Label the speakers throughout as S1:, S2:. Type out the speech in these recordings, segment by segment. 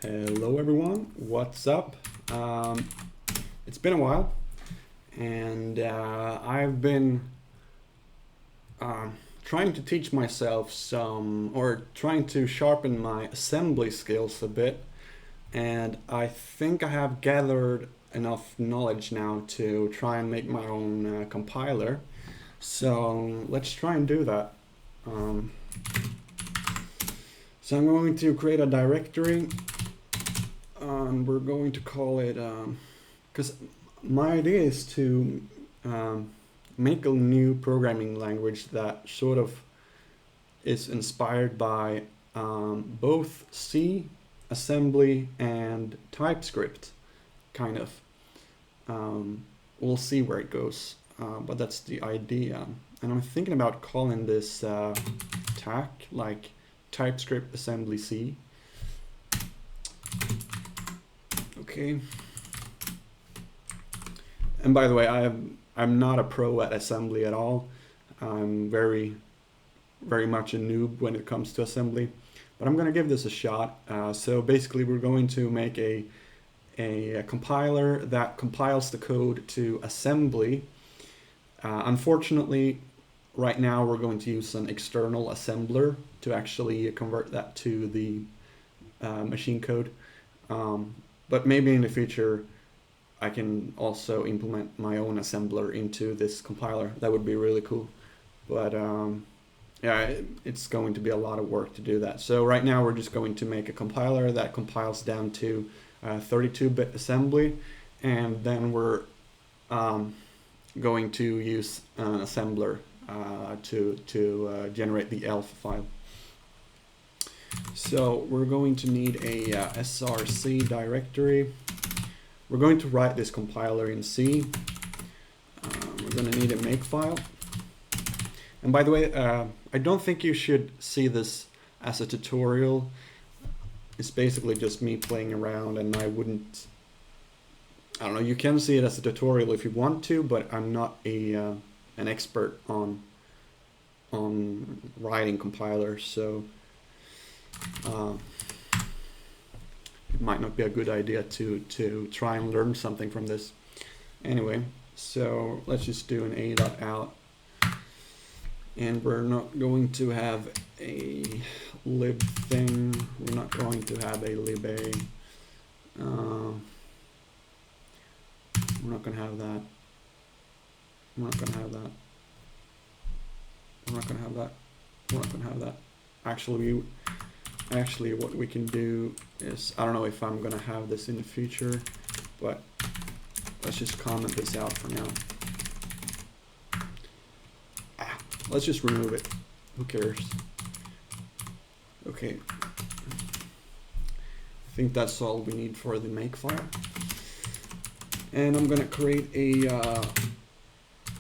S1: Hello everyone, what's up? It's been a while, and I've been trying to teach myself or trying to sharpen my assembly skills a bit, and I think I have gathered enough knowledge now to try and make my own compiler. So let's try and do that. So I'm going to create a directory. We're going to call it, because my idea is to make a new programming language that sort of is inspired by both C, assembly, and TypeScript, kind of. We'll see where it goes, but that's the idea. And I'm thinking about calling this tag, like TypeScript assembly C. Okay. And by the way, I'm not a pro at assembly at all. I'm very much a noob when it comes to assembly, but I'm going to give this a shot. So basically, we're going to make a compiler that compiles the code to assembly. Unfortunately, right now we're going to use an external assembler to actually convert that to the machine code. But maybe in the future, I can also implement my own assembler into this compiler. That would be really cool. But yeah, it's going to be a lot of work to do that. So right now, we're just going to make a compiler that compiles down to 32-bit assembly, and then we're going to use an assembler to generate the alpha file. So we're going to need a src directory. We're going to write this compiler in C. We're going to need a makefile. And by the way, I don't think you should see this as a tutorial. It's basically just me playing around, and I don't know, you can see it as a tutorial if you want to, but I'm not an expert on writing compilers, so it might not be a good idea to try and learn something from this. Anyway, so let's just do an a.out, and we're not going to have a lib thing. We're not going to have a liba. We're not going to have that. We're not going to have that. We're not going to have that. We're not going to have that. Actually, what we can do is, I don't know if I'm going to have this in the future, but let's just comment this out for now. Let's just remove it. Who cares? Okay. I think that's all we need for the makefile. And I'm going to create a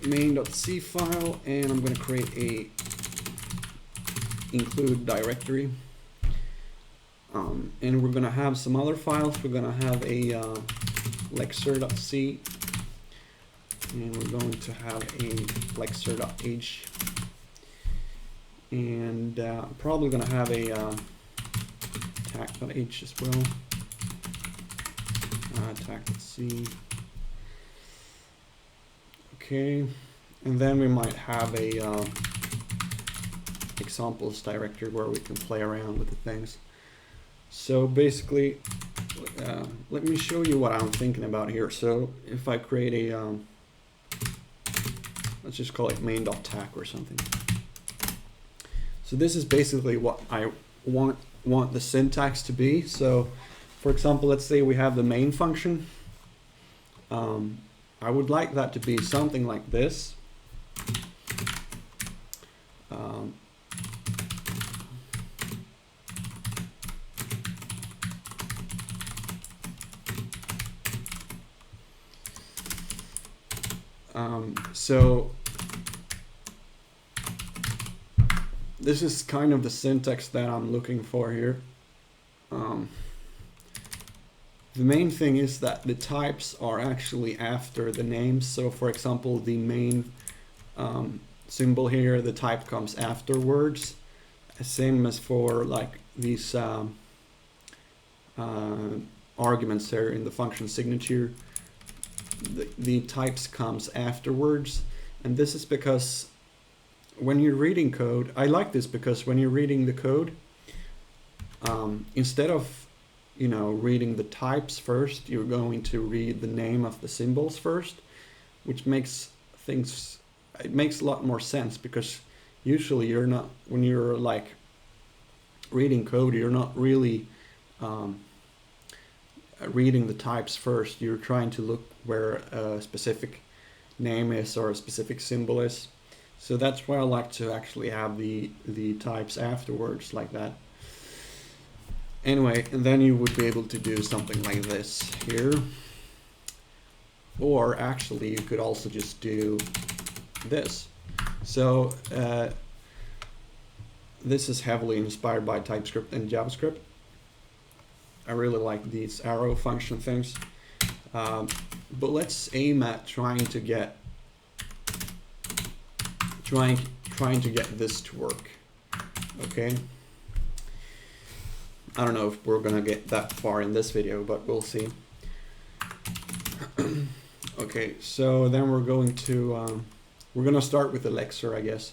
S1: main.c file, and I'm going to create a include directory. And we're going to have some other files. We're going to have a lexer.c, and we're going to have a lexer.h, and I'm probably going to have a tag.h as well, tag.c. Okay, and then we might have a examples directory where we can play around with the things. So basically, let me show you what I'm thinking about here. So if I create a, let's just call it main.tag or something. So this is basically what I want the syntax to be. So for example, let's say we have the main function. I would like that to be something like this. So this is kind of the syntax that I'm looking for here. The main thing is that the types are actually after the names. So for example, the main symbol here, the type comes afterwards. Same as for like these arguments there in the function signature. The types comes afterwards, and this is because when you're reading code, I like this because when you're reading the code, instead of reading the types first, you're going to read the name of the symbols first, which makes it makes a lot more sense, because usually you're not, when you're like reading code, you're not really reading the types first. You're trying to look where a specific name is or a specific symbol is. So that's why I like to actually have the types afterwards, like that. Anyway, and then you would be able to do something like this here. Or actually, you could also just do this. So this is heavily inspired by TypeScript and JavaScript. I really like these arrow function things. But let's aim at trying to get this to work. Okay. I don't know if we're gonna get that far in this video, but we'll see. Okay, so then we're going to start with the lexer, I guess.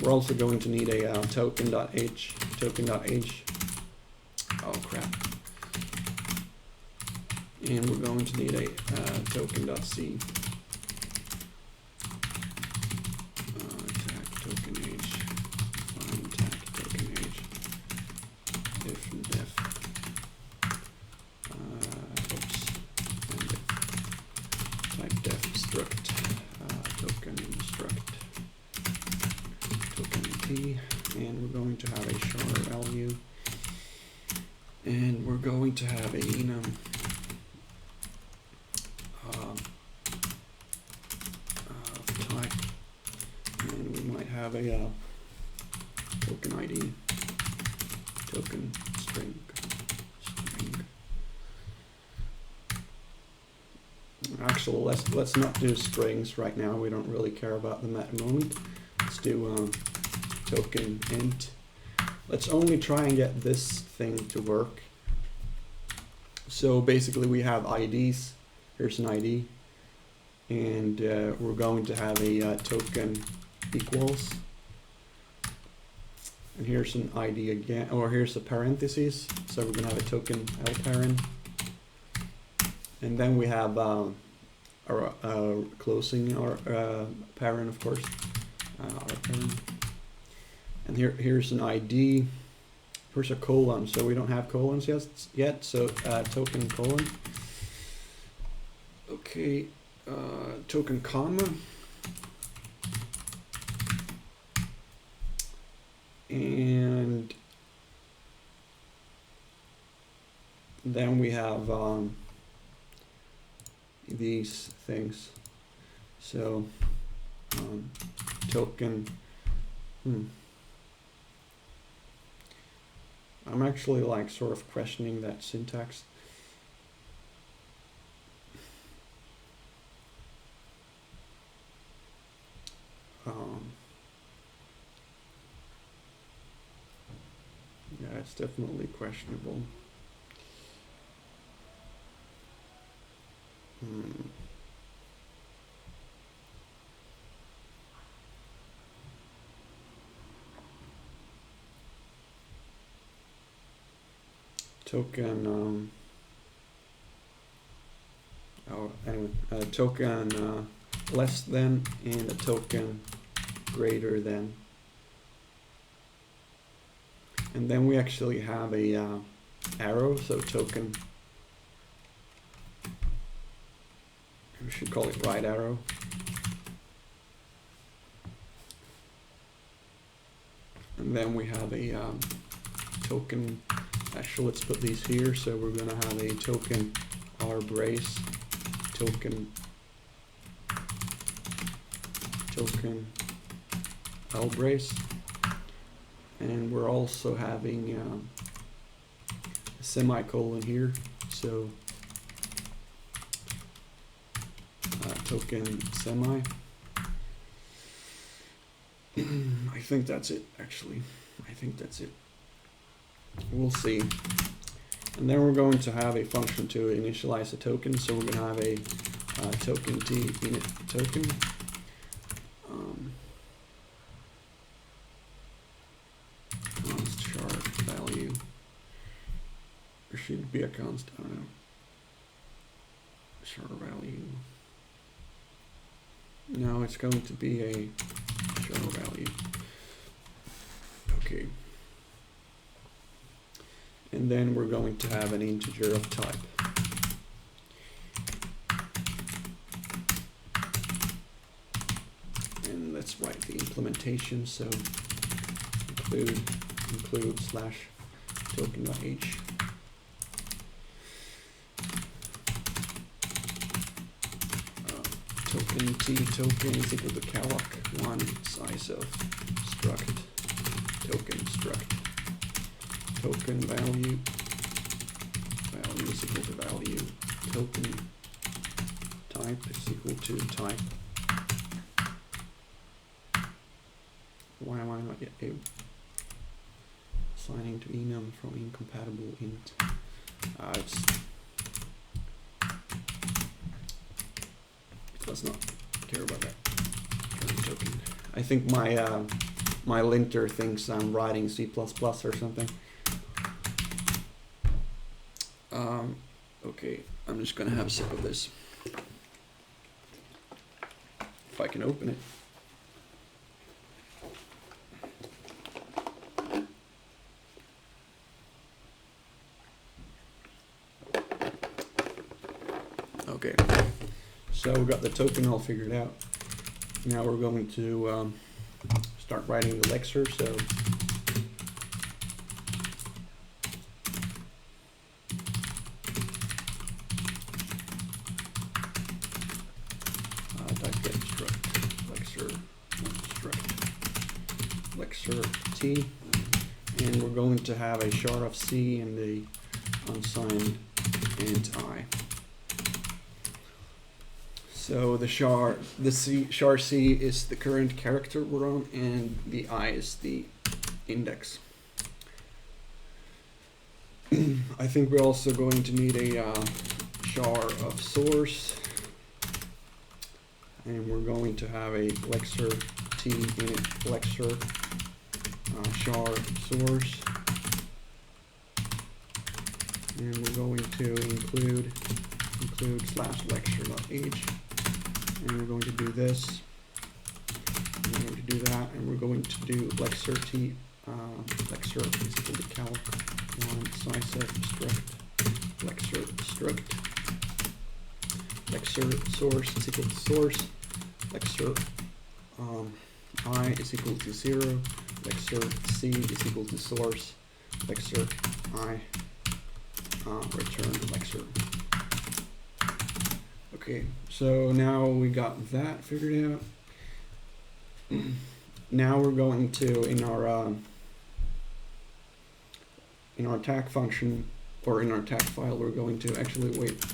S1: We're also going to need a token.h. Oh crap. And we're going to need a token.c. Tag token h. Find tag token h. If and def. Oops. And def. Type def struct. Token struct. Token t. And we're going to have a char value. And we're going to have a enum. Type. And we might have a token ID. Token string. Actually, let's not do strings right now. We don't really care about them at the moment. Let's do token int. Let's only try and get this thing to work. So basically, we have IDs. Here's an ID, and we're going to have a token equals. And here's an ID again, or here's a parentheses. So we're going to have a token lparen. And then we have our closing our parent, of course, our parent. And here's an ID. Here's a colon. So we don't have colons yet. So token colon. Okay, token comma. And then we have these things. So token. I'm actually like sort of questioning that syntax. Yeah, it's definitely questionable. Token anyway, token less than and a token greater than. And then we actually have a arrow, so token, we should call it right arrow. And then we have a token, actually let's put these here, so we're going to have a token r brace, token l brace. And we're also having a semicolon here, so token semi. I think that's it, actually. I think that's it. We'll see. And then we're going to have a function to initialize a token. So we're going to have a token t init token. Const char value. There should be a const, I don't know. Char value. No, it's going to be a char value. Okay. And then we're going to have an integer of type. And let's write the implementation. So include slash token.h. Token t token is equal to calloc 1 size of struct token struct token value is equal to value token type is equal to type. Why am I not yet assigning to enum from incompatible int? Let's not care about that token. I think my my linter thinks I'm writing C++ or something. Okay, I'm just gonna have a sip of this. If I can open it. Okay, so we got the token all figured out. Now we're going to start writing the lexer. So type get struct lexer t, and we're going to have a char of c and the unsigned int I. So the char c is the current character we're on, and the I is the index. I think we're also going to need a char of source, and we're going to have a lexer t init lexer char source, and we're going to include slash lexer.h. And we're going to do this, and we're going to do that, and we're going to do lexer t, lexer is equal to calc 1 size of struct, lexer struct, lexer source is equal to source, lexer I is equal to 0, lexer c is equal to source, lexer I return lexer. Okay, so now we got that figured out. Now we're going to, in our tag function, or in our tag file, we're going to actually wait.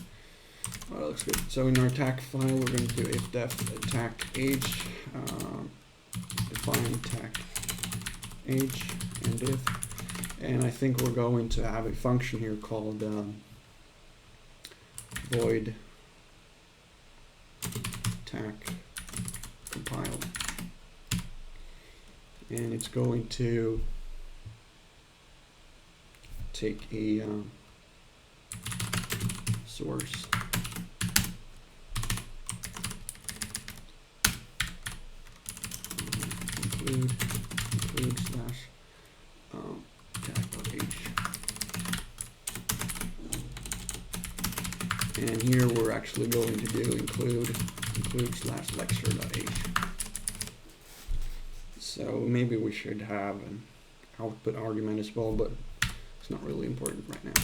S1: Oh, that looks good. So in our tag file, we're going to do if def tag age, define tag age and if, and I think we're going to have a function here called void tag compile, and it's going to take a source include slash tag.h, and here we're actually going to do include slash lexer.h. So maybe we should have an output argument as well, but it's not really important right now.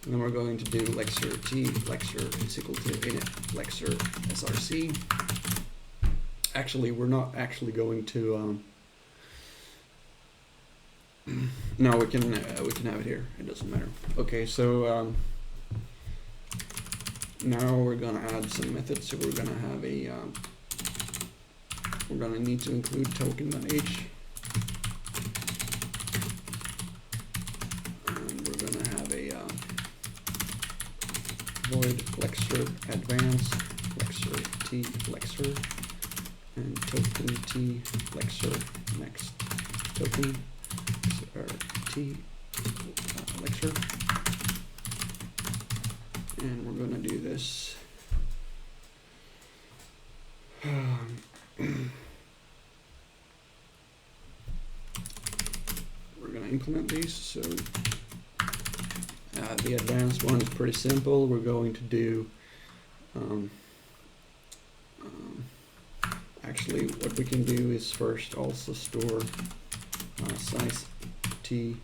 S1: And then we're going to do lexer t, lexer is equal to init lexer src. Actually, we're not actually going to no, we can have it here, it doesn't matter. Okay, so now we're gonna add some methods. So we're gonna have a we're gonna need to include token.h, and we're gonna have a void lexer advanced lexer t lexer and token t lexer next token t lexer, and we're gonna do this. We're gonna implement these. So the advanced one is pretty simple. We're going to do actually what we can do is first also store size t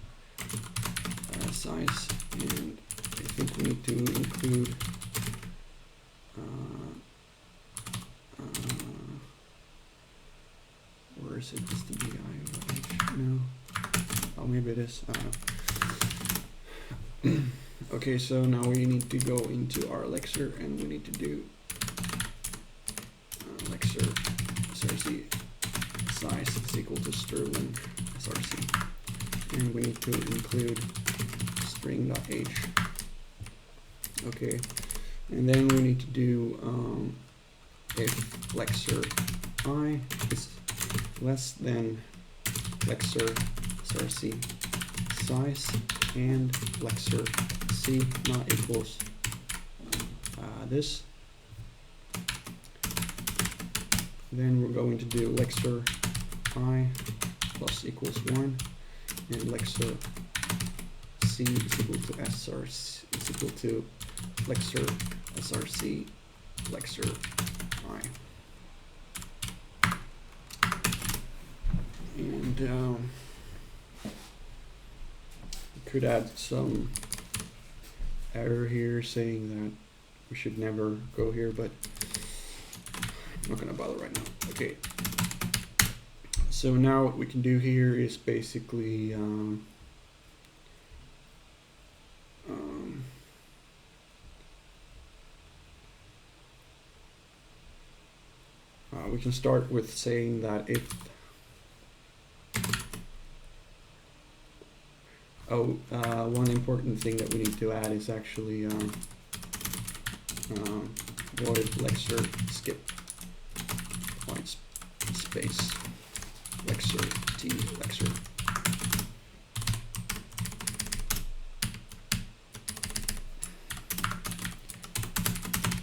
S1: size, and I think we need to include where is it? Is the bi or h? No. Oh, maybe it is. Okay, so now we need to go into our lexer and we need to do lexer src size is equal to sterling src, and we need to include string.h. Okay, and then we need to do if lexer I is less than lexer src size and lexer c not equals this, then we're going to do lexer I plus equals 1 and lexer c is equal to src is equal to lexer src lexer I. And could add some error here saying that we should never go here, but I'm not gonna bother right now. Okay, so now what we can do here is basically we can start with saying that if one important thing that we need to add is actually void lexer skip white space lexer t lexer.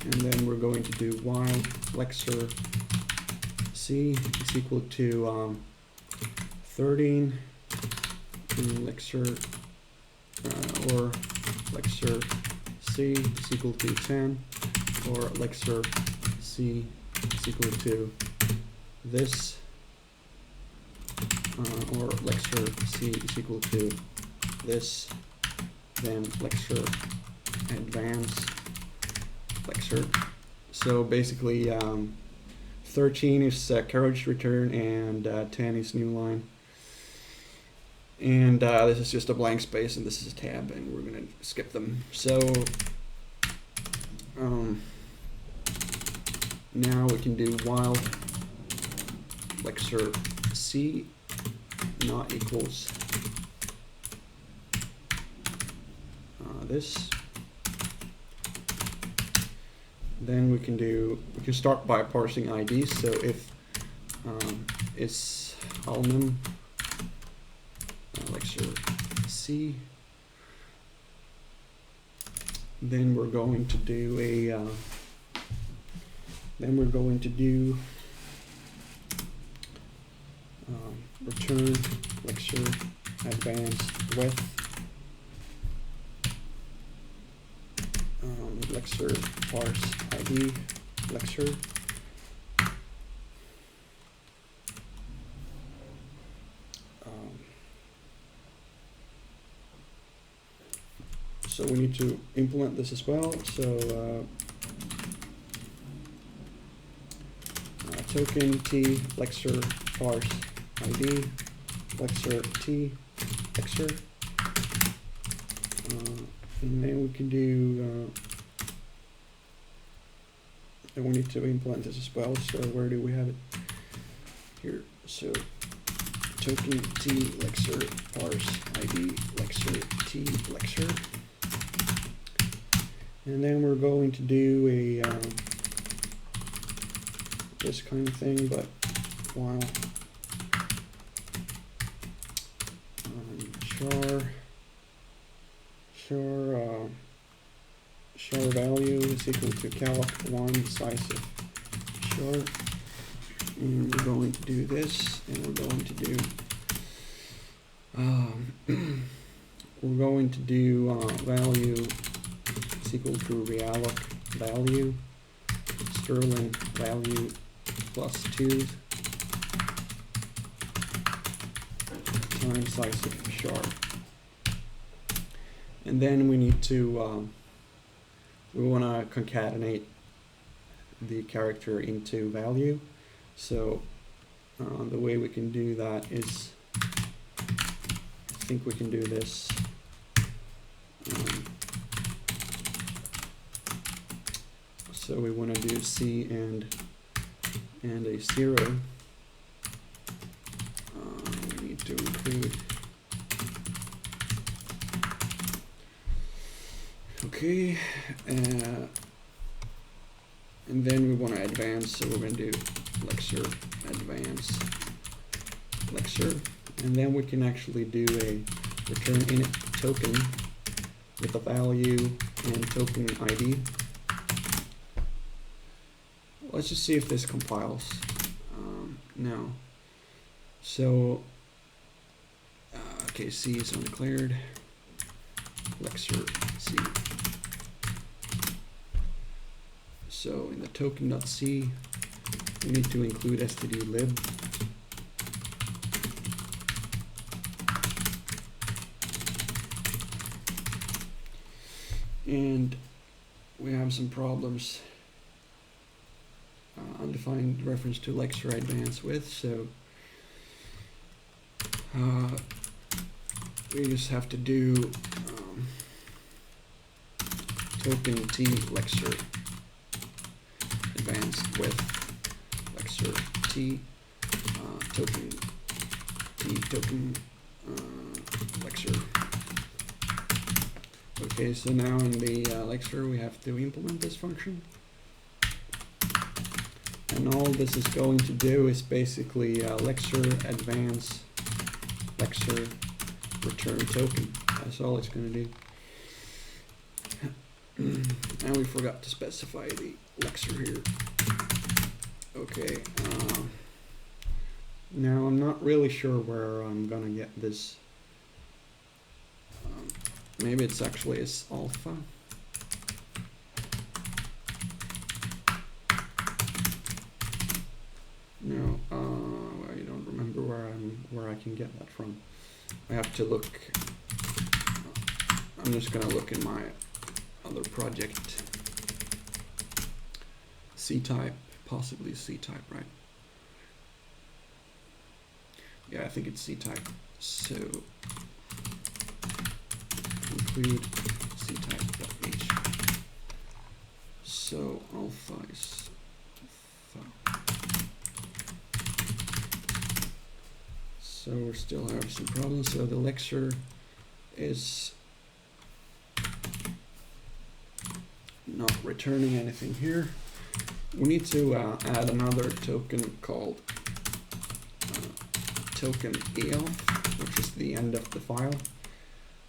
S1: And then we're going to do while lexer c is equal to 13 and lexer or lexer c is equal to 10 or lexer c is equal to this or lexer c is equal to this, then lexer advanced lexer. So basically 13 is carriage return and 10 is new line. And this is just a blank space, and this is a tab, and we're going to skip them. So now we can do while lexer c not equals this. Then we can start by parsing IDs. So if it's alnum lexer c, then we're going to do return lexer advanced with lexer parse id lexer. So we need to implement this as well. So token t lexer parse id lexer t lexer, and then we can do and we need to implement this as well. So where do we have it? Here. So token t lexer parse id lexer t lexer, And then we're going to do a this kind of thing, but while char value is equal to calc1 size of char, and we're going to do this, and we're going to do value is equal to realloc value sterling value plus 2 times size of char. And then we need to we want to concatenate the character into value. So the way we can do that is, I think we can do this. So we want to do C and a 0. We need to include. Okay, and then we want to advance, so we're going to do lexer advance lexer, and then we can actually do a return init token with a value and token ID. Let's just see if this compiles. No. So, okay, C is undeclared. Lexer C. So in the token.c, we need to include stdlib. And we have some problems. Undefined reference to lexer advance with, so we just have to do token t lexer advance with lexer t token t token lexer. Okay, so now in the lexer we have to implement this function. And all this is going to do is basically lexer advance lexer return token. That's all it's going to do. And we forgot to specify the lexer here. Okay. Now I'm not really sure where I'm going to get this. Maybe it's actually as alpha. No, I don't remember where I can get that from. I have to look. I'm just gonna look in my other project. C-type, possibly C-type, right? Yeah, I think it's C-type. So include C-type.h. So alpha is alpha. So we still have some problems. So the lexer is not returning anything here. We need to add another token called token elf, which is the end of the file.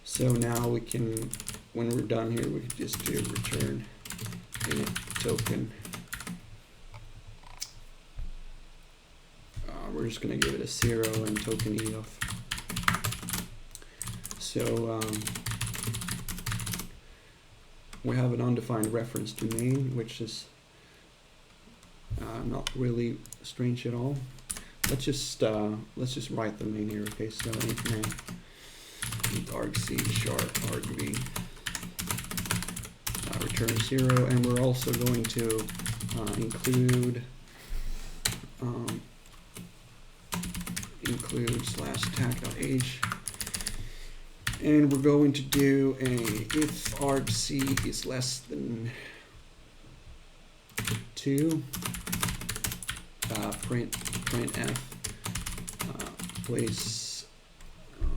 S1: So now we can, when we're done here, we can just do return init token. We're just going to give it a 0 and token elf. So we have an undefined reference to main, which is not really strange at all. Let's just write the main here. Okay, so int main argc char argv return 0, and we're also going to include /tag.h, and we're going to do a if argc is less than 2 printf please,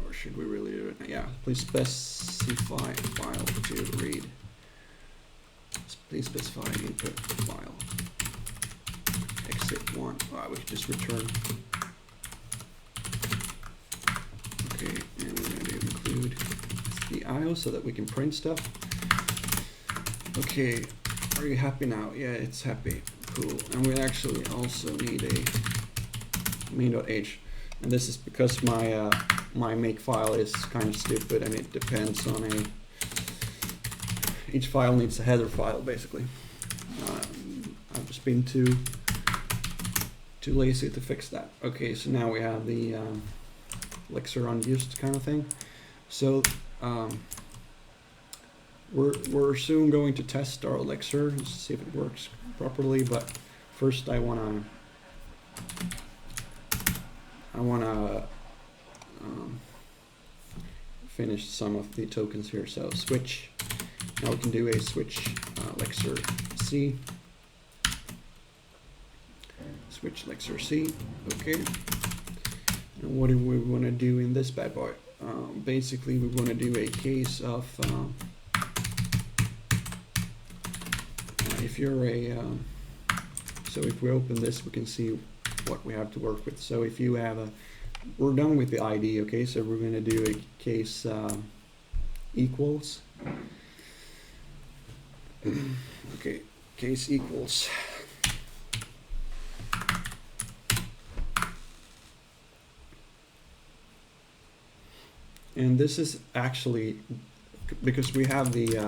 S1: or should we really do it? Yeah, please specify file to read. please specify input file. Exit 1. We can just return. Okay, and we're going to include the IO so that we can print stuff. Okay, are you happy now? Yeah, it's happy. Cool. And we actually also need a main.h. And this is because my my make file is kind of stupid and it depends on each file needs a header file basically. I've just been too lazy to fix that. Okay, so now we have the lexer unused kind of thing. So we're soon going to test our lexer to see if it works properly, but first I wanna finish some of the tokens here. So switch. Now we can do a switch lexer C. Switch lexer C. Okay. And what do we want to do in this bad boy? Basically, we want to do a case of if you're a so if we open this, we can see what we have to work with. So if you have we're done with the ID. Okay, so we're going to do a case equals. Okay, case equals. And this is actually because we have the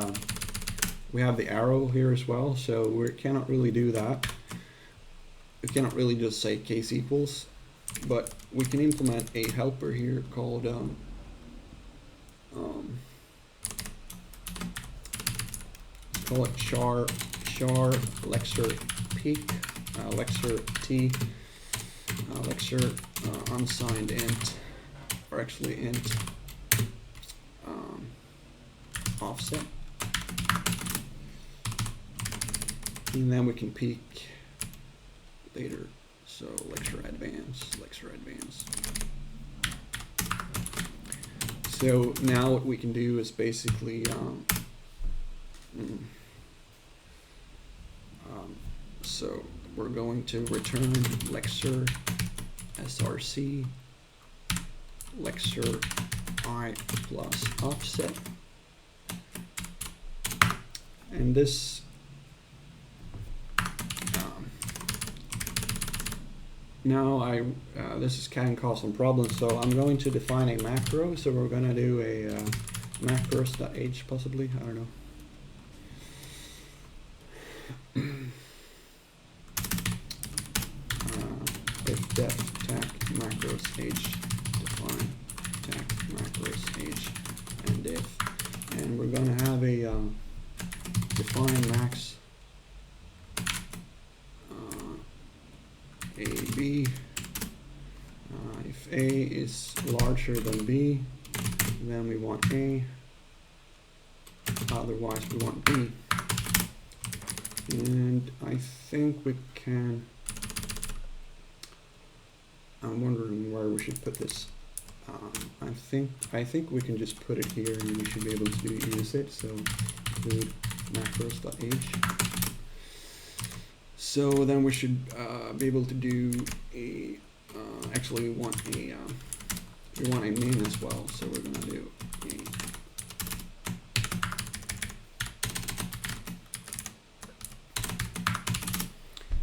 S1: arrow here as well, so we cannot really do that. We cannot really just say case equals, but we can implement a helper here called call it char lexer peak lexer t lexer unsigned int, or actually int offset, and then we can peak later. So lexer advance. So now what we can do is basically so we're going to return lexer src lexer I plus offset, and this now this can cause some problems, so I'm going to define a macro. So we're going to do a macros.h possibly, I don't know. If def tac macros h define tac macros h and if, and we're going to have a define max a b. If a is larger than b, then we want a, otherwise we want b. And I think we can, I'm wondering where we should put this. I think we can just put it here and we should be able to use it. So include macros.h. So then we should be able to do a actually we want a min as well. So we're going to do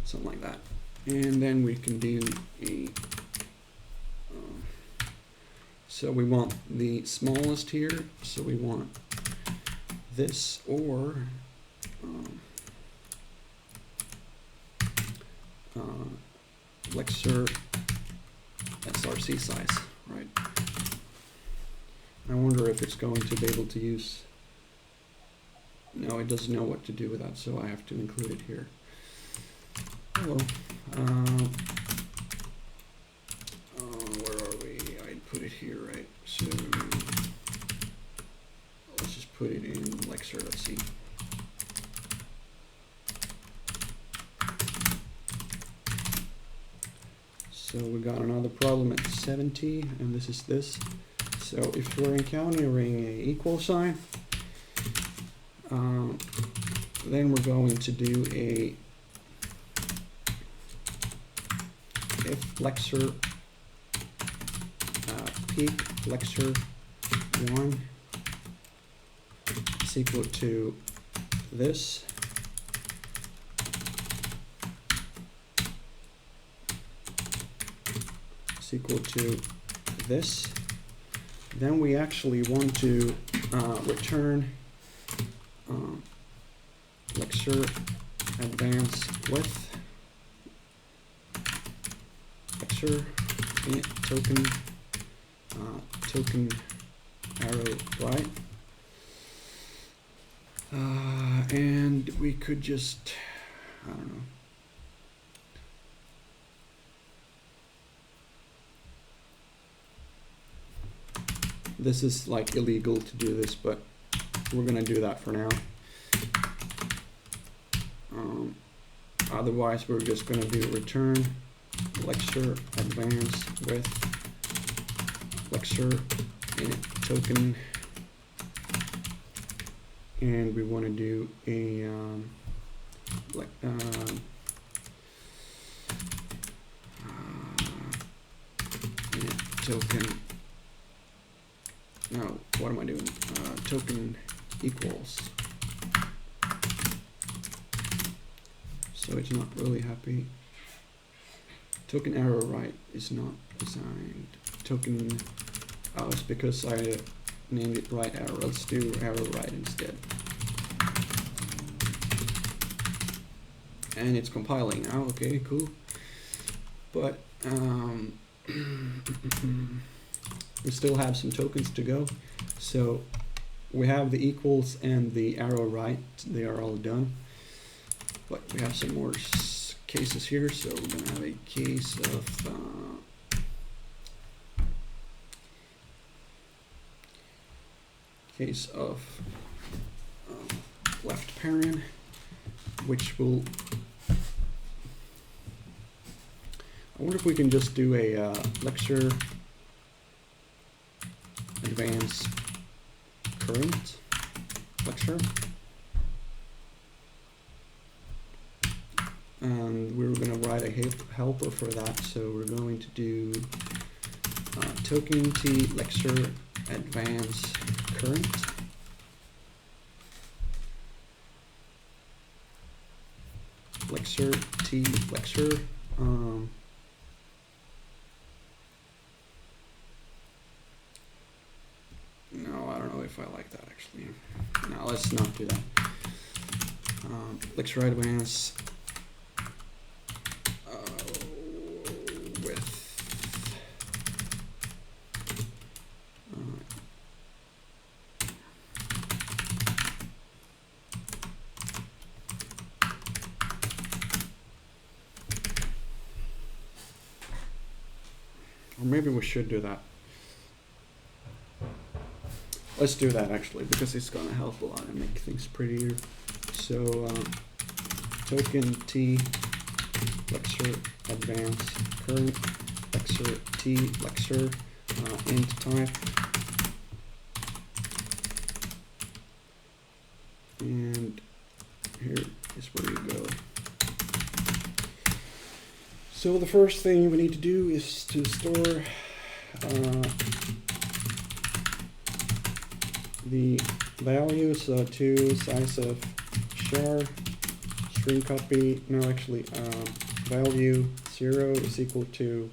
S1: something like that, and then we can do a so we want the smallest here, so we want this, or lexer src size, right? I wonder if it's going to be able to use, no, it doesn't know what to do with that, so I have to include it here. Hello. Where are we? I'd put it here, right? So let's just put it in lexer, let's see. So we got another problem at 70, and this is this. So if we're encountering a equal sign, Then we're going to do a if lexer peak lexer 1 is equal to this. Is equal to this. Then we actually want to return lexer advance width lexer init token token arrow right, and we could just, I don't know, this is like illegal to do this, but we're gonna do that for now. Otherwise we're just gonna do return lexer advance with lexer init token, and we want to do a init token. No, what am I doing? Token equals. So it's not really happy. Token arrow right is not designed. Token, oh, it's because I named it right arrow. Let's do arrow right instead. And it's compiling now. Okay, cool. But we still have some tokens to go. So we have the equals and the arrow right. They are all done. But we have some more cases here. So we're going to have a case of left parent, which will, I wonder if we can just do a lexer advance current lexer. And we're going to write a helper for that, so we're going to do token t lexer advance current. Lexer t lexer. No, I don't know if I like that actually. No, let's not do that. Lexer advance with or maybe we should do that. Let's do that actually, because it's gonna help a lot and make things prettier. So token t lexer advance current lexer t lexer int type, and here is where you go. So the first thing we need to do is to store the values to size of char string copy. No, actually, value 0 is equal to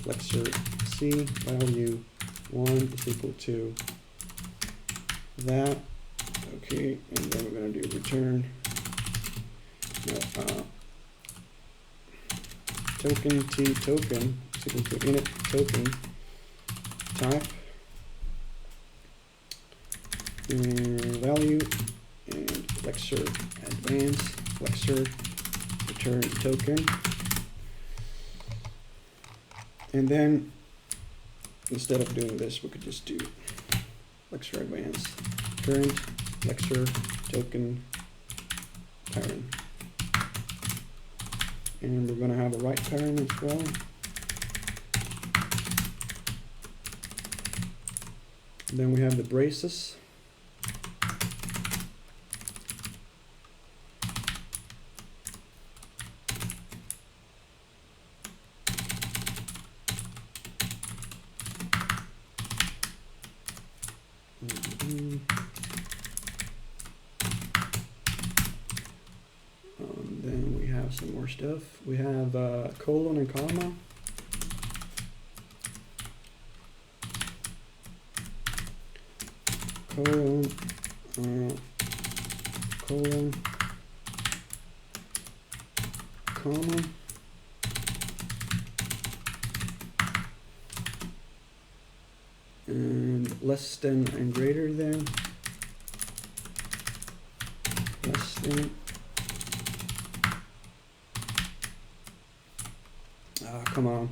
S1: lexer c, value 1 is equal to that. Okay, and then we're going to do return token t token is equal to init token type value and lexer advance lexer return token, and then instead of doing this we could just do lexer advance current lexer token parent, and we're going to have a right parent as well. And then we have the braces. some more stuff. We have colon and comma. Colon, colon, comma. And less than and greater than. Less than. Come on.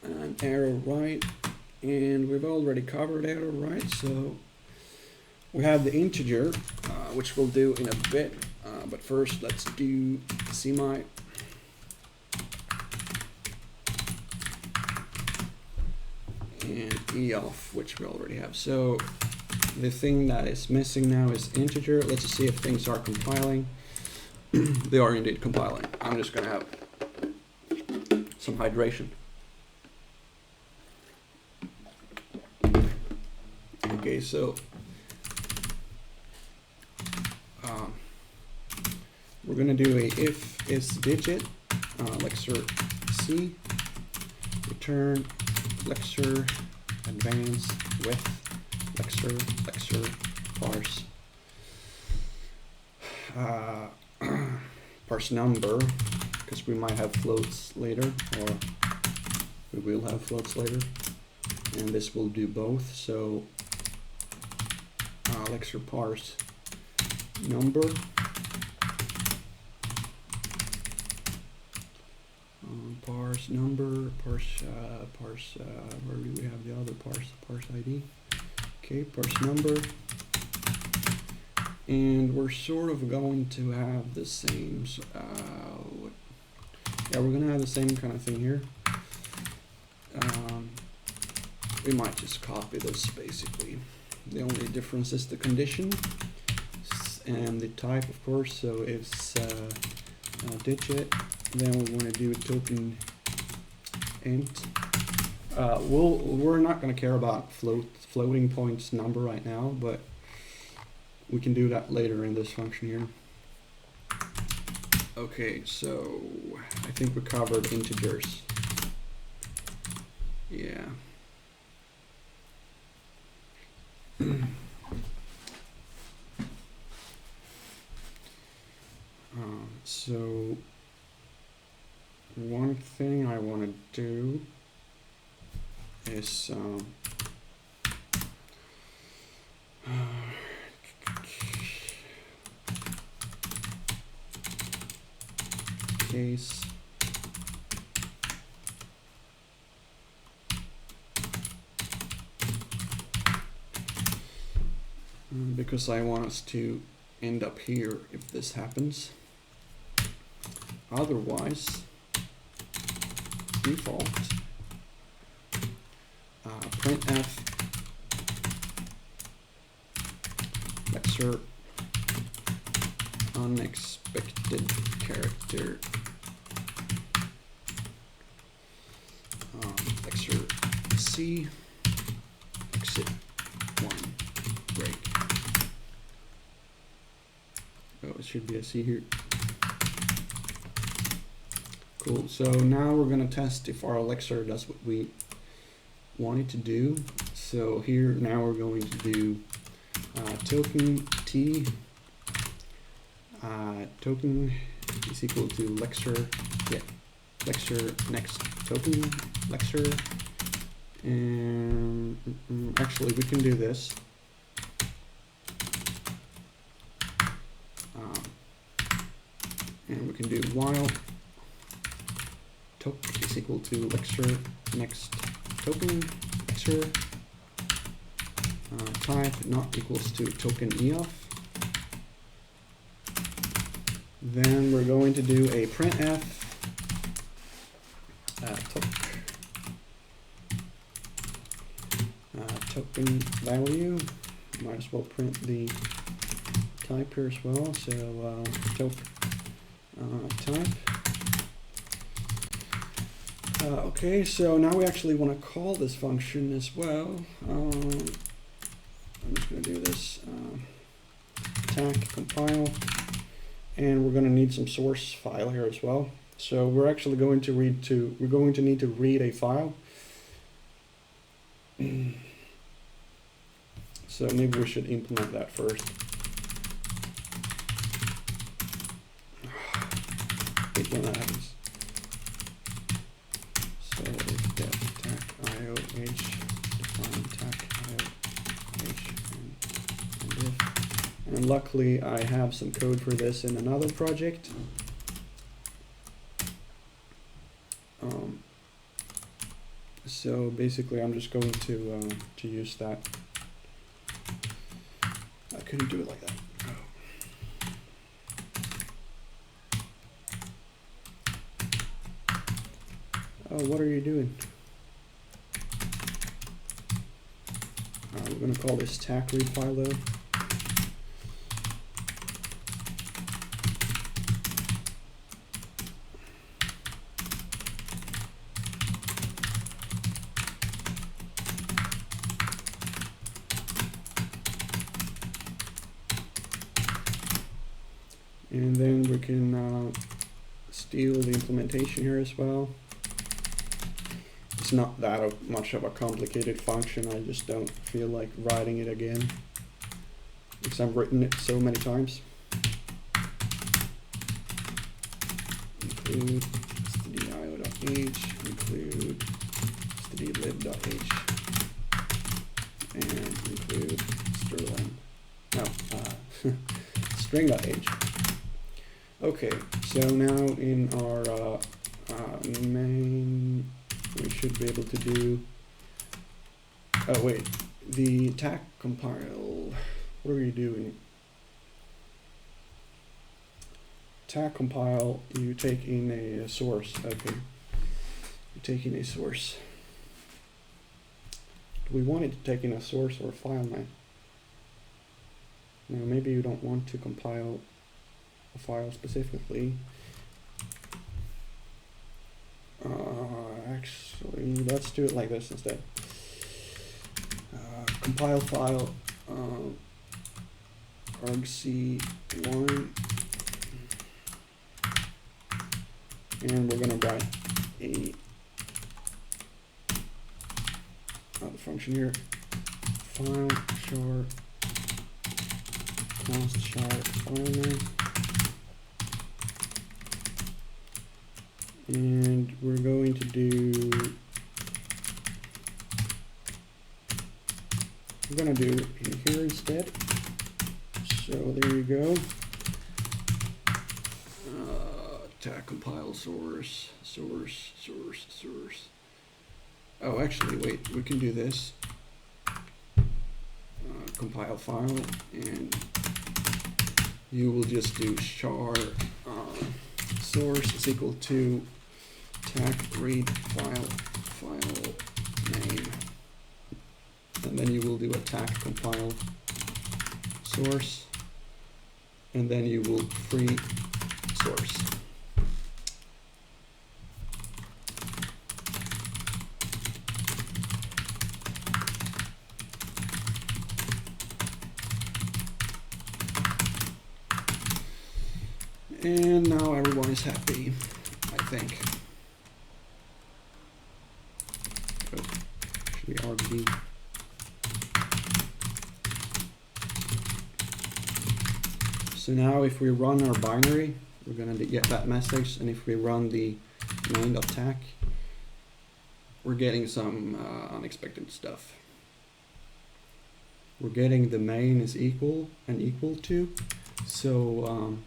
S1: And arrow right, and we've already covered arrow right, so we have the integer, which we'll do in a bit, but first let's do semi. And e off, which we already have. So the thing that is missing now is integer. Let's just see if things are compiling. They are indeed compiling. I'm just gonna have some hydration. Okay, so we're gonna do a if is digit, lexer c, return lexer advance with lexer parse parse number, because we might have floats later, or we will have floats later, and this will do both. So lexer parse number, parse number, parse where do we have the other parse ID? Okay, parse number, and we're sort of going to have the same, yeah, we're gonna have the same kind of thing here. We might just copy this basically. The only difference is the condition and the type, of course. So if it's digit, then we want to do a token int. We're not going to care about floating points number right now, but we can do that later in this function here. Okay, so I think we covered integers. Yeah. So one thing I want to do is case because I want us to end up here if this happens. Otherwise, default printf lexer unexpected character lexer c exit 1 break. Oh, it should be a C here. Cool, so now we're going to test if our lexer does what we want it to do. So here now we're going to do token t, token is equal to lexer, yeah, lexer next token lexer, and actually we can do this. And we can do while token is equal to lexer next token lexer type not equals to token eof. Then we're going to do a printf token value. Might as well print the type here as well. So type Okay, so now we actually want to call this function as well. I'm just going to do this tac compile, and we're going to need some source file here as well. So we're actually going to need to read a file. So maybe we should implement that first. Hate when that happens. So it's def tac io h define tac io h and diff. And luckily I have some code for this in another project. So basically I'm just going to use that. I couldn't do it like that. Oh, what are you doing? We're going to call this tac read file though. And then we can steal the implementation here as well. It's not that much of a complicated function, I just don't feel like writing it again because I've written it so many times. Include stdio.h, include stdlib.h, and include string.h. Okay, so now in our main, we should be able to do, oh wait, the tac compile, what are we doing? Tac compile, you take in a source, okay. You take in a source. Do we want it to take in a source or a file name? Now maybe you don't want to compile a file specifically. Actually, let's do it like this instead. Compile file argc1, and we're going to write the function here, file char const char file name. And we're going to do, we're going to do it here instead. So there you go. Tac compile source. Oh, actually, wait, we can do this. Compile file, and you will just do char source is equal to tac read file name, and then you will do a tac compile source, and then you will free source. And now everyone is happy, I think. Oh, should be RB. So now if we run our binary, we're going to get that message, and if we run the main.tac, we're getting some unexpected stuff. We're getting the main is equal and equal to, so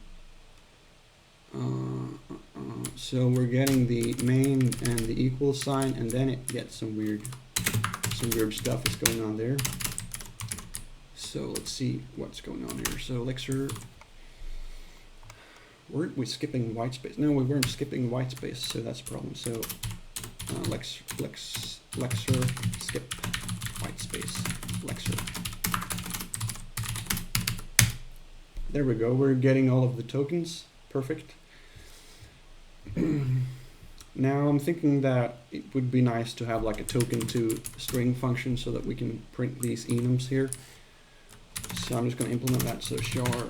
S1: so we're getting the main and the equal sign, and then it gets some weird stuff is going on there. So let's see what's going on here. So lexer, weren't we skipping white space? No, we weren't skipping white space, so that's a problem. So lexer skip white space lexer. There we go. We're getting all of the tokens. Perfect. Now I'm thinking that it would be nice to have like a token to string function so that we can print these enums here. So I'm just going to implement that. So char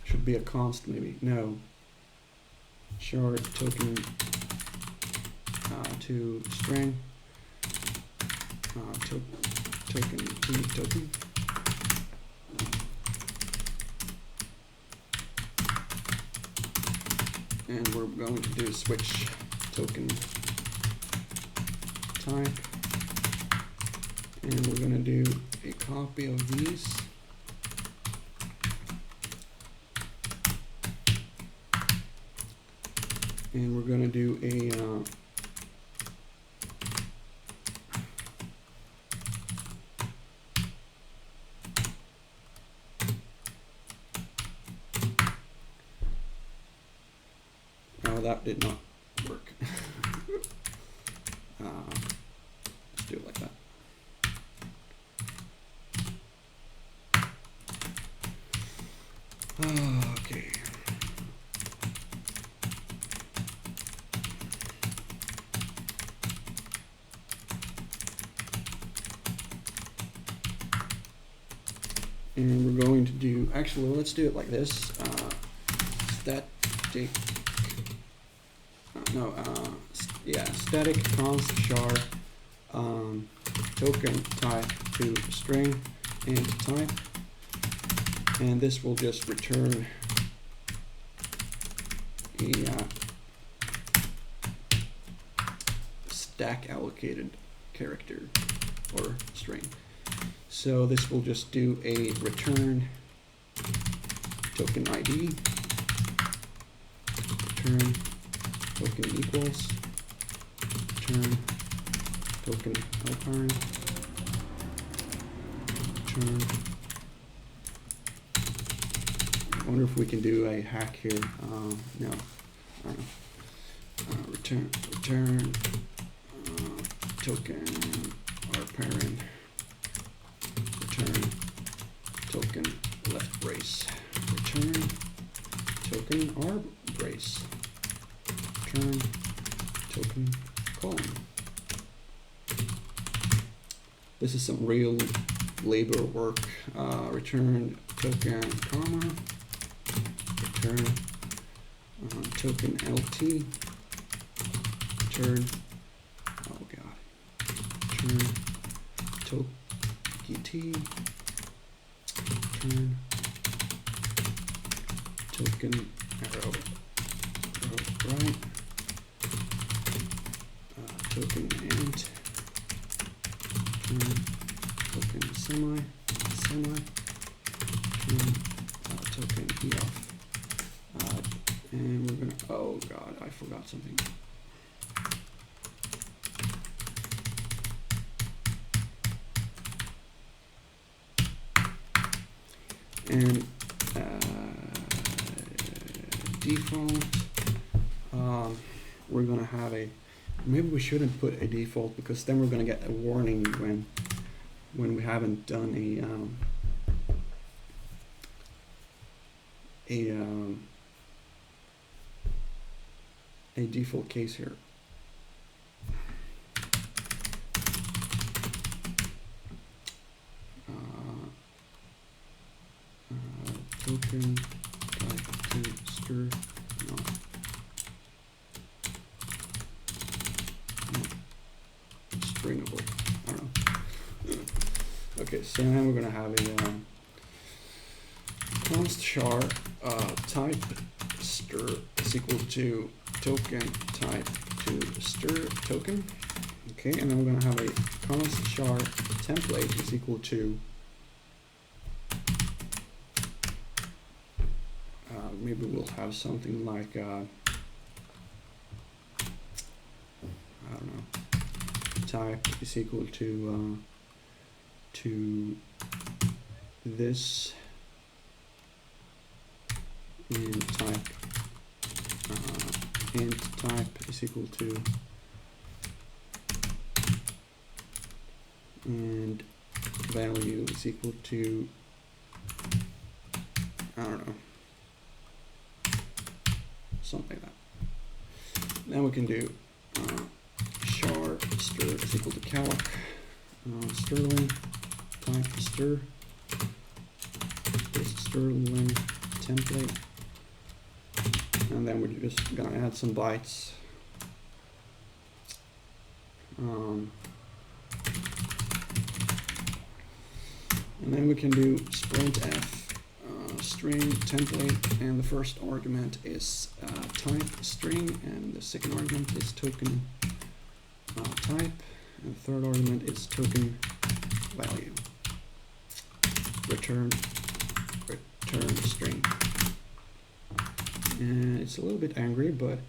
S1: should be a const maybe. No. Char token to string token to token. And we're going to do switch token type. And we're going to do a copy of these. And we're going to do a that did not work. Let's do it like that. Okay. And we're going to do, actually, let's do it like this. Static. Static const char token type to string and type, and this will just return a stack allocated character or string. So this will just do a return token ID, return token equals, return token alpine, return. I wonder if we can do a hack here. No, I don't know. Return token alpine, return token left brace, return token R brace, return token column. This is some real labor work. Return token comma, return token LT, return, oh god, return token T, return token arrow right, token int, token semi, token eof, and we're gonna, oh god, I forgot something. And default, we're gonna have a, maybe we shouldn't put a default because then we're gonna get a warning when we haven't done a default case here. Token type to stir, not stringable. I don't know. Okay, so now we're gonna have a const char type stir is equal to token type to stir token. Okay, and then we're gonna have a const char template is equal to maybe we'll have something like I don't know, type is equal to this, and type int type is equal to, and value is equal to, I don't know, something like that. Then we can do char stir is equal to calc sterling type stir this sterling template, and then we're just gonna add some bytes. And then we can do sprintf string template, and the first argument is type string, and the second argument is token type, and the third argument is token value. Return string. And it's a little bit angry, but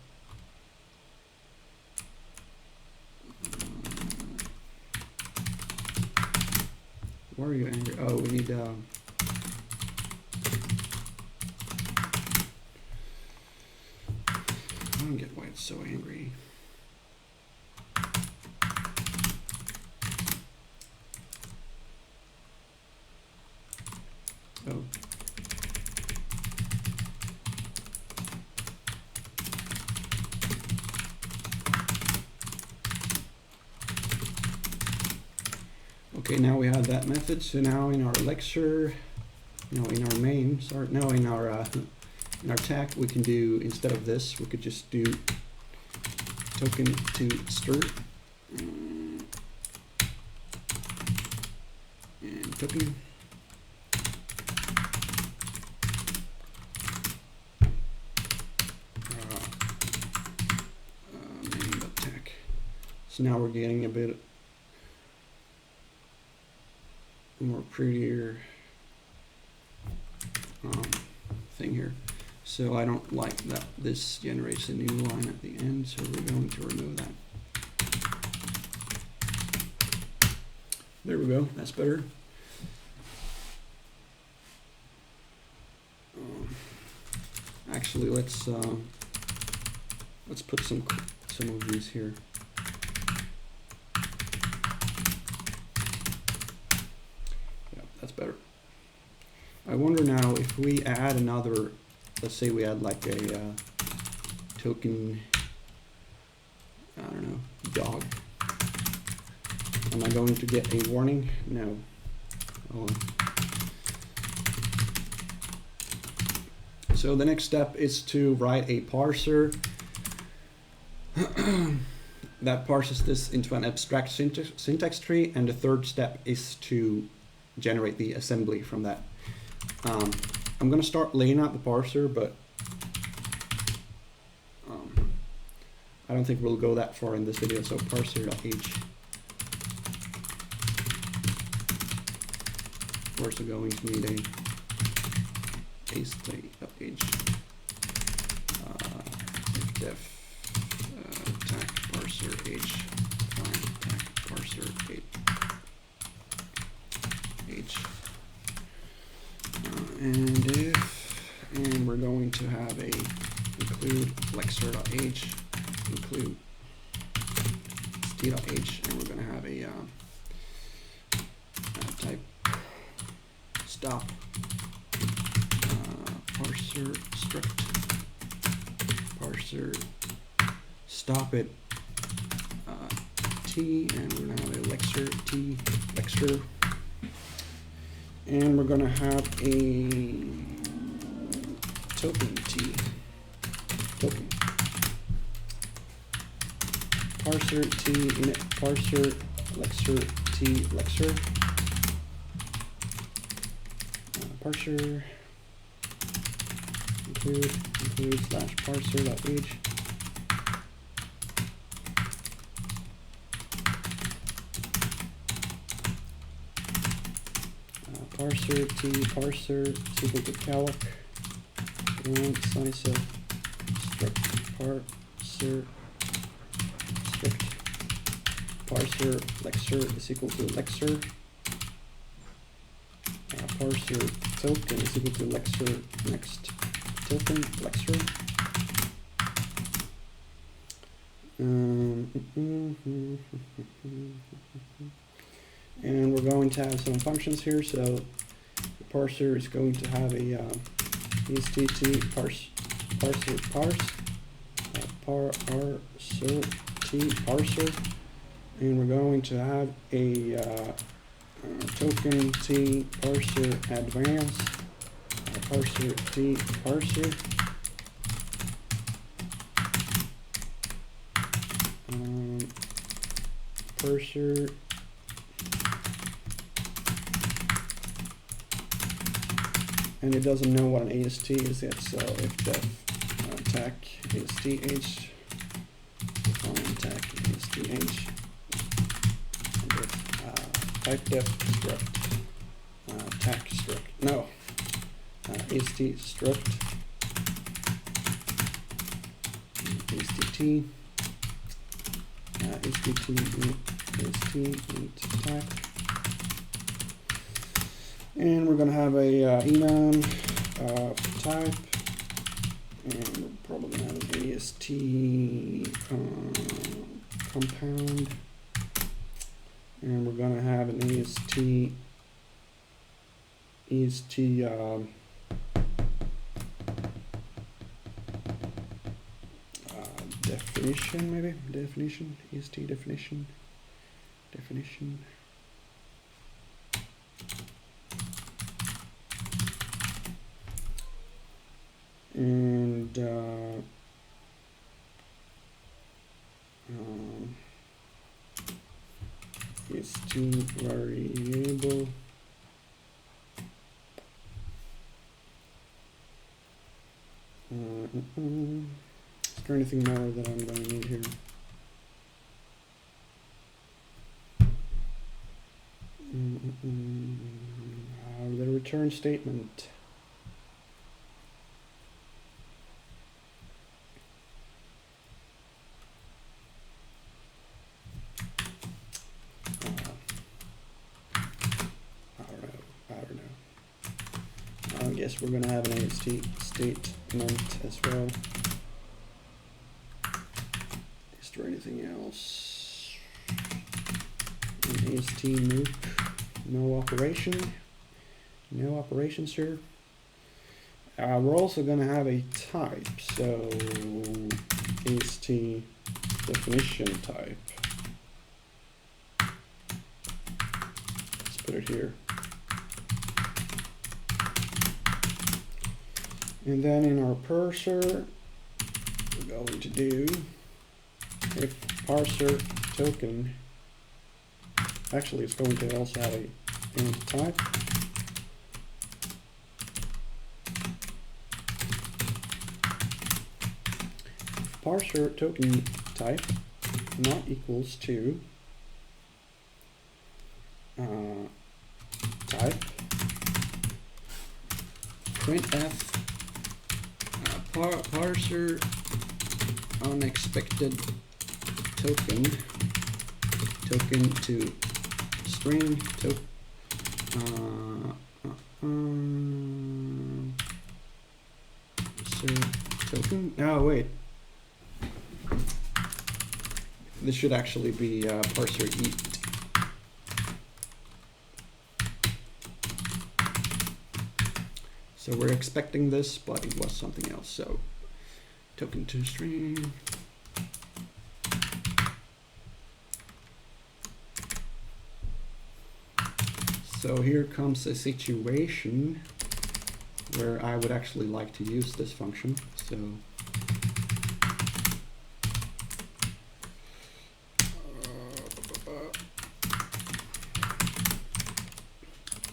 S1: why are you angry? Oh, we need I don't get why it's so angry. Oh. Okay, now we have that method. So now in our lexer, no, in our main, sorry, no, in our tag, we can do, instead of this, we could just do token to stir and token. Main.tag. So now we're getting a bit more prettier thing here. So I don't like that this generates a new line at the end, so we're going to remove that. There we go, that's better. Actually, let's put some of these here. That's better. I wonder now if we add another, let's say we add like a token, I don't know, dog. Am I going to get a warning? No. Oh. So the next step is to write a parser that parses this into an abstract syntax tree, and the third step is to generate the assembly from that. I'm going to start laying out the parser, but I don't think we'll go that far in this video. So parser.h. We're also going to need a state.h def tag parser h tag parser h and we're going to have a include lexer.h include st.h, and we're going to have a type stop parser strict parser stop it t, and we're going to have a lexer t lexer, and we're going to have a token t token parser t init parser lexer t lexer parser include slash parser.h parser t parser is equal to calc and size of struct parser struct parser lexer is equal to lexer parser token is equal to lexer next token lexer and we're going to have some functions here. So the parser is going to have a parser parse parser, and we're going to have a token t parser advanced, parser t parser, parser and it doesn't know what an AST is yet, so if def tag ASTH, define tag ASTH, and if type def struct tag struct, no, AST struct AST AST tag. And we're going to have a enum type, and we're probably going to have an AST compound, and we're going to have an AST definition, maybe definition, AST definition. And is to variable is there anything more that I'm going to need here? The return statement. I guess we're going to have an AST statement as well. Is there anything else? An AST nuke, no operations here. We're also going to have a type, so AST definition type. Let's put it here. And then in our parser, we're going to do if parser token, actually it's going to also have a int type. Parser token type not equals to type printf parser unexpected token to string token. Oh wait, this should actually be parser eat. So we're expecting this, but it was something else. So token to string. So here comes a situation where I would actually like to use this function.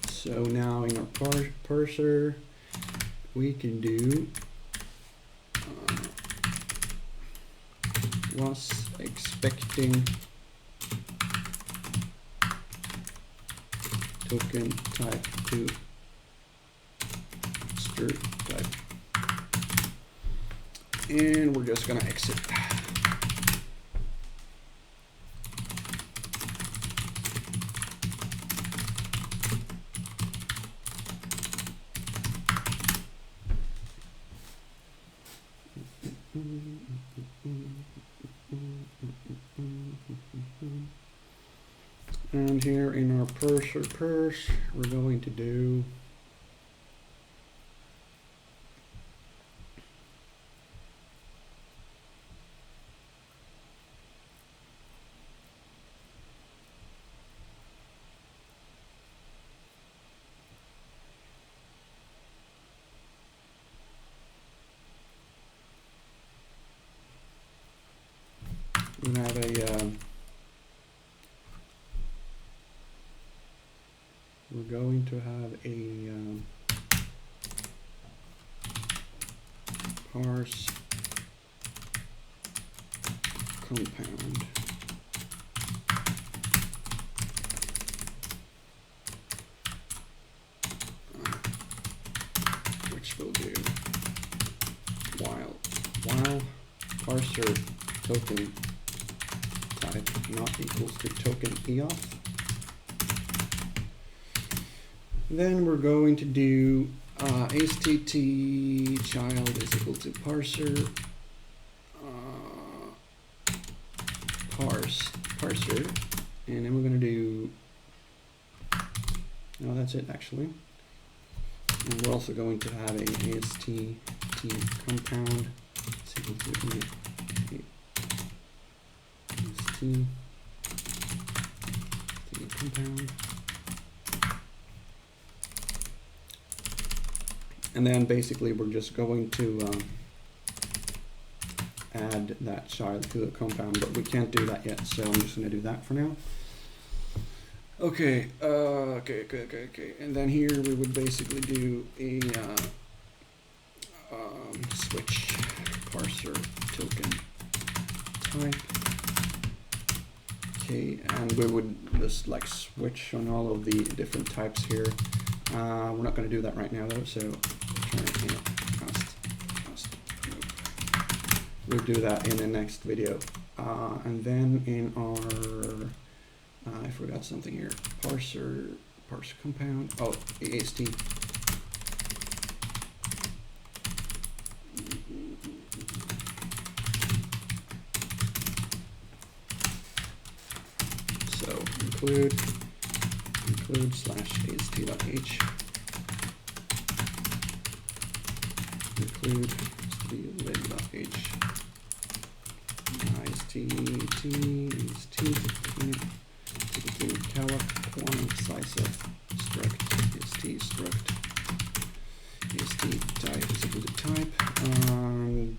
S1: So now in our parser, we can do was expecting token type to string type, and we're just gonna exit. And here in our parse, we're going to do going to have a parse compound. Which will do while parser token type not equals to token eof. Then we're going to do stt child is equal to parser parser, and then we're going to do, no, that's it actually. And we're also going to have a AST compound is equal to AST compound. And then basically we're just going to add that child to the compound, but we can't do that yet, so I'm just going to do that for now. Okay, okay. And then here we would basically do a switch parser token type. Okay, and we would just like switch on all of the different types here. We're not going to do that right now though, so we'll do that in the next video. And then in our I forgot something here. Parse compound. Oh, AST. So include slash AST.h. Include lib.h. calloc quantum size of struct ast type is equal to type, and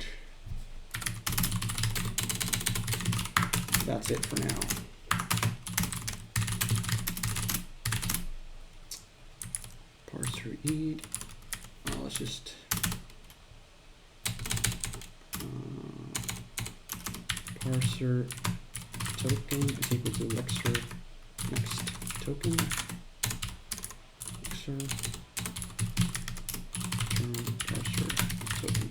S1: that's it for now. Parser eat. Let's just parser token is equal to lexer next token lexer parser token.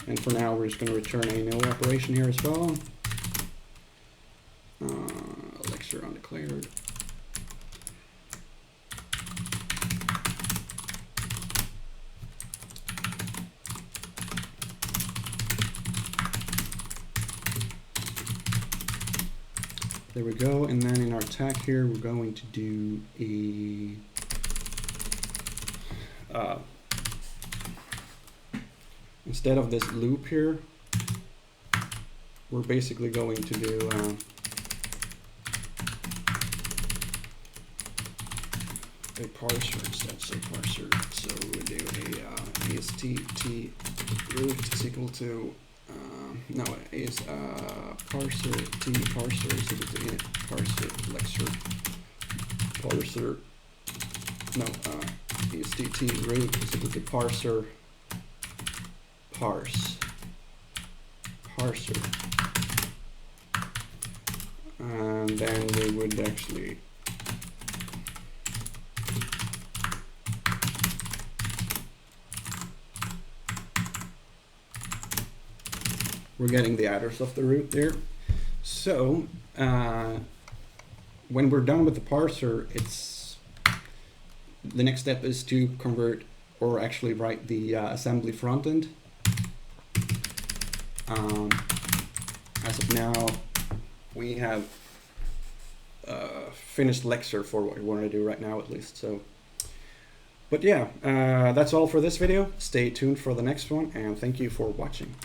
S1: And for now, we're just going to return a no operation here as well. Lexer undeclared. There we go, and then in our tag here, we're going to do a instead of this loop here, we're basically going to do a parser instead. So parser. So we do a AST root is equal to no, is parser parser is equal to init parser lexer parser no AST root is equal to parser parser, and then we would actually we're getting the address of the root there. So when we're done with the parser, it's the next step is to convert or actually write the assembly front end. As of now, we have finished lexer for what we want to do right now, at least. So, but yeah, that's all for this video. Stay tuned for the next one, and thank you for watching.